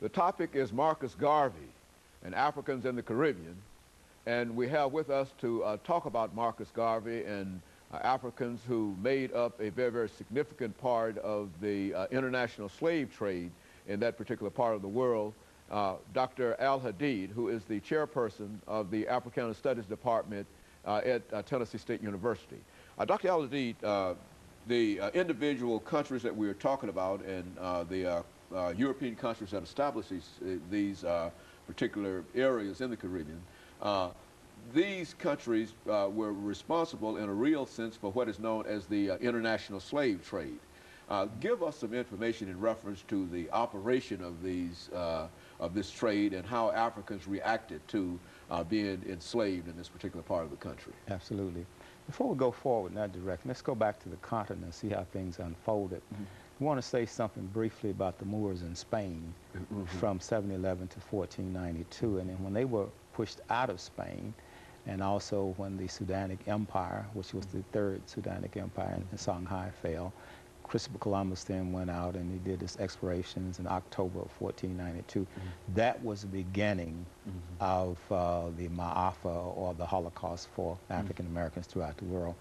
The topic is Marcus Garvey and Africans in the Caribbean. And we have with us to talk about Marcus Garvey and Africans who made up a very, very significant part of the international slave trade in that particular part of the world. Dr. Al-Hadid, who is the chairperson of the Africana Studies Department at Tennessee State University. Dr. Al-Hadid, the individual countries that we are talking about and the European countries that established these particular areas in the Caribbean, these countries were responsible in a real sense for what is known as the international slave trade. Give us some information in reference to the operation of this trade and how Africans reacted to being enslaved in this particular part of the country. Absolutely. Before we go forward in that direction, let's go back to the continent and see how things unfolded. I want to say something briefly about the Moors in Spain from 711 to 1492, and then when they were pushed out of Spain, and also when the Sudanic Empire, which was the third Sudanic Empire in Songhai, fell. Christopher Columbus then went out and he did his explorations in October of 1492. That was the beginning of the Ma'afa, or the Holocaust for African Americans throughout the world.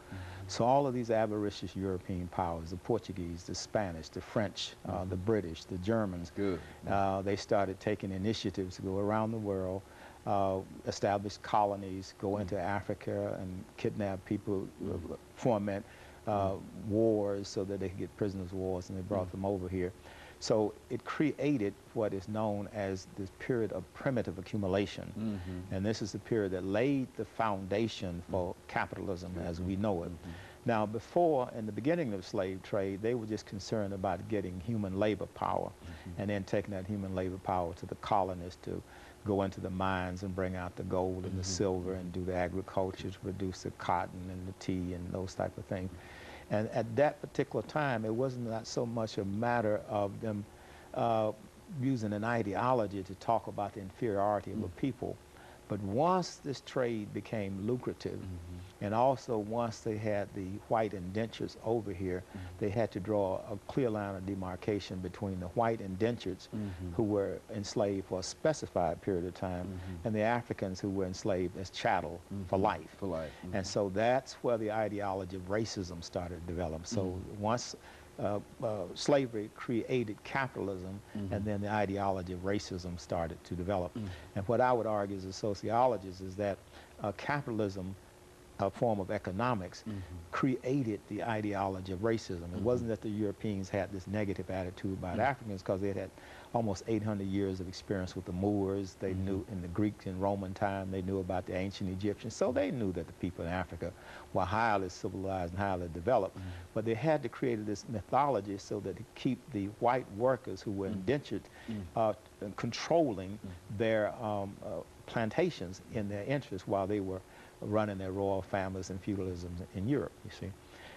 So all of these avaricious European powers, the Portuguese, the Spanish, the French, the British, the Germans, they started taking initiatives to go around the world, establish colonies, go into Africa and kidnap people, foment wars so that they could get prisoners of wars, and they brought them over here. So it created what is known as this period of primitive accumulation. And this is the period that laid the foundation for capitalism as we know it. Now, before, in the beginning of the slave trade, they were just concerned about getting human labor power and then taking that human labor power to the colonists to go into the mines and bring out the gold and the silver and do the agriculture to produce the cotton and the tea and those type of things. And at that particular time, it wasn't not so much a matter of them using an ideology to talk about the inferiority of a people. But once this trade became lucrative, and also once they had the white indentures over here, they had to draw a clear line of demarcation between the white indentures who were enslaved for a specified period of time and the Africans who were enslaved as chattel for life. And so that's where the ideology of racism started to develop. So once slavery created capitalism, and then the ideology of racism started to develop. And what I would argue as a sociologist is that capitalism, a form of economics, created the ideology of racism. It wasn't that the Europeans had this negative attitude about Africans, because they had almost 800 years of experience with the Moors. They knew in the Greek and Roman time, they knew about the ancient Egyptians, so they knew that the people in Africa were highly civilized and highly developed. But they had to create this mythology so that to keep the white workers who were indentured controlling their plantations in their interest while they were running their royal families and feudalism in Europe, you see.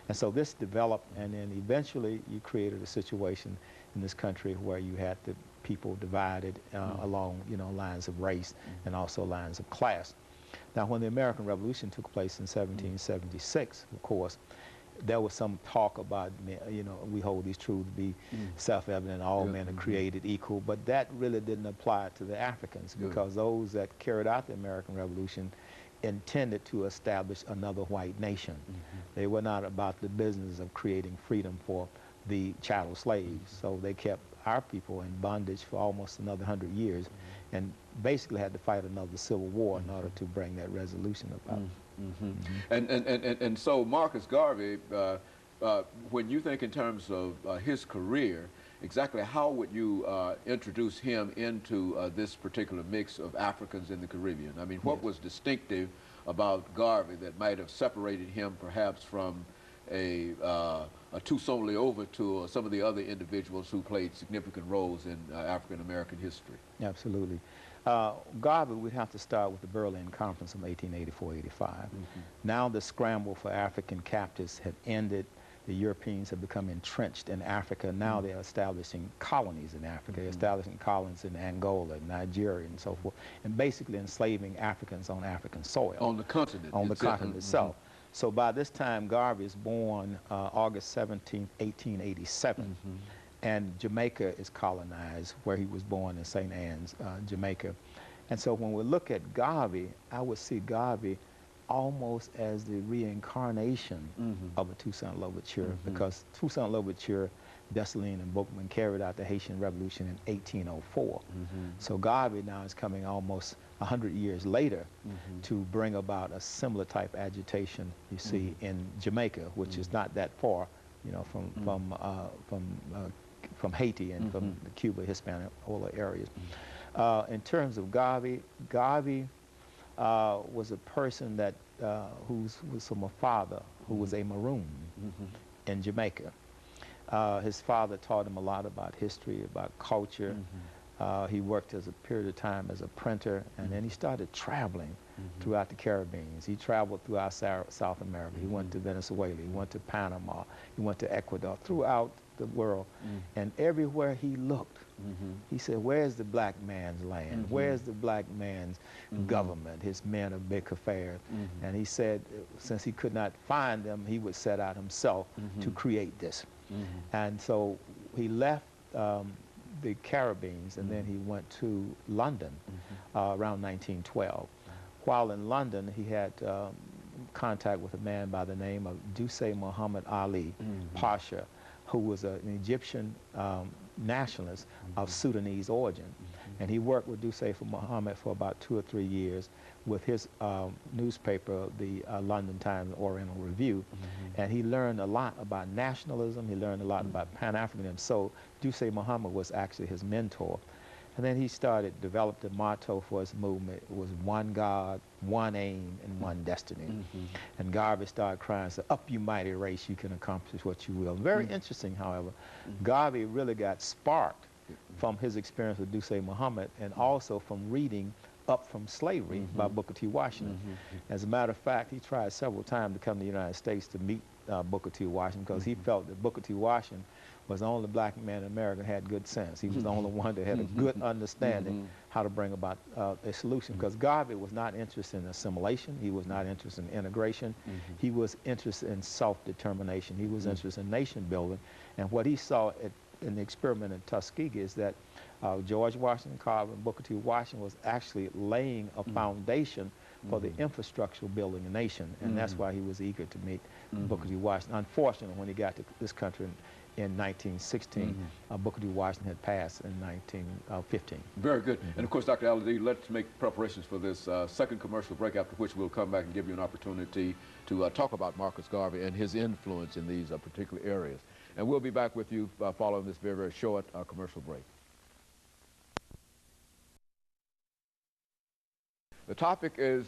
And so this developed, and then eventually you created a situation in this country where you had the people divided along, lines of race and also lines of class. Now, when the American Revolution took place in 1776, of course, there was some talk about, we hold these truths to be self-evident, all men are created equal, but that really didn't apply to the Africans, because those that carried out the American Revolution intended to establish another white nation. They were not about the business of creating freedom for the chattel slaves. So they kept our people in bondage for almost another 100 years and basically had to fight another civil war in order to bring that resolution about. And so Marcus Garvey, when you think in terms of his career, exactly how would you introduce him into this particular mix of Africans in the Caribbean? I mean, what was distinctive about Garvey that might have separated him perhaps from a Toussaint Louverture or some of the other individuals who played significant roles in African-American history? Absolutely. Garvey, we'd have to start with the Berlin Conference of 1884-85. Now the scramble for African captives had ended. The Europeans have become entrenched in Africa. Now they're establishing colonies in Africa, establishing colonies in Angola, Nigeria, and so forth, and basically enslaving Africans on African soil. On the continent. On the continent itself. So by this time, Garvey is born August 17, 1887. And Jamaica is colonized, where he was born in St. Anne's, Jamaica. And so when we look at Garvey, I would see Garvey almost as the reincarnation of a Toussaint Louverture, because Toussaint Louverture, Dessalines, and Boukman carried out the Haitian Revolution in 1804. So Garvey now is coming almost 100 years later to bring about a similar type agitation you see in Jamaica, which is not that far, you know, from Haiti and from the Cuba, Hispaniola areas. In terms of Garvey, Garvey was a person that was from a father who was a Maroon in Jamaica. His father taught him a lot about history, about culture. He worked as a period of time as a printer, and then he started traveling throughout the Caribbean. He traveled throughout South America. He went to Venezuela. He went to Panama. He went to Ecuador, throughout the world. And everywhere he looked, he said, where's the black man's land? Where's the black man's government, his men of big affairs? And he said, since he could not find them, he would set out himself to create this. And so he left the Caribbean, and then he went to London around 1912. While in London, he had contact with a man by the name of Dusay Muhammad Ali Pasha, who was an Egyptian nationalist of Sudanese origin. And he worked with Dusay Muhammad for about 2 or 3 years with his newspaper, the London Times Oriental Review. And he learned a lot about nationalism. He learned a lot about Pan-Africanism. So Dusay Muhammad was actually his mentor. And then he developed a motto for his movement. It was one God, one aim, and one destiny. And Garvey started crying, said, up you mighty race, you can accomplish what you will. Very interesting, however. Garvey really got sparked from his experience with Dusay Muhammad, and also from reading Up from Slavery by Booker T. Washington. As a matter of fact, he tried several times to come to the United States to meet Booker T. Washington, because he felt that Booker T. Washington was the only black man in America who had good sense. He was the only one that had a good understanding how to bring about a solution, because Garvey was not interested in assimilation. He was not interested in integration. He was interested in self-determination. He was interested in nation building. And what he saw in the experiment in Tuskegee is that George Washington Carver and Booker T. Washington was actually laying a foundation for the infrastructure of building a nation. And that's why he was eager to meet Booker T. Washington. Unfortunately, when he got to this country in 1916, Booker T. Washington had passed in 1915. Very good. And of course, Dr. Al-Hadid, let's make preparations for this second commercial break, after which we'll come back and give you an opportunity to talk about Marcus Garvey and his influence in these particular areas. And we'll be back with you following this very, very short commercial break. The topic is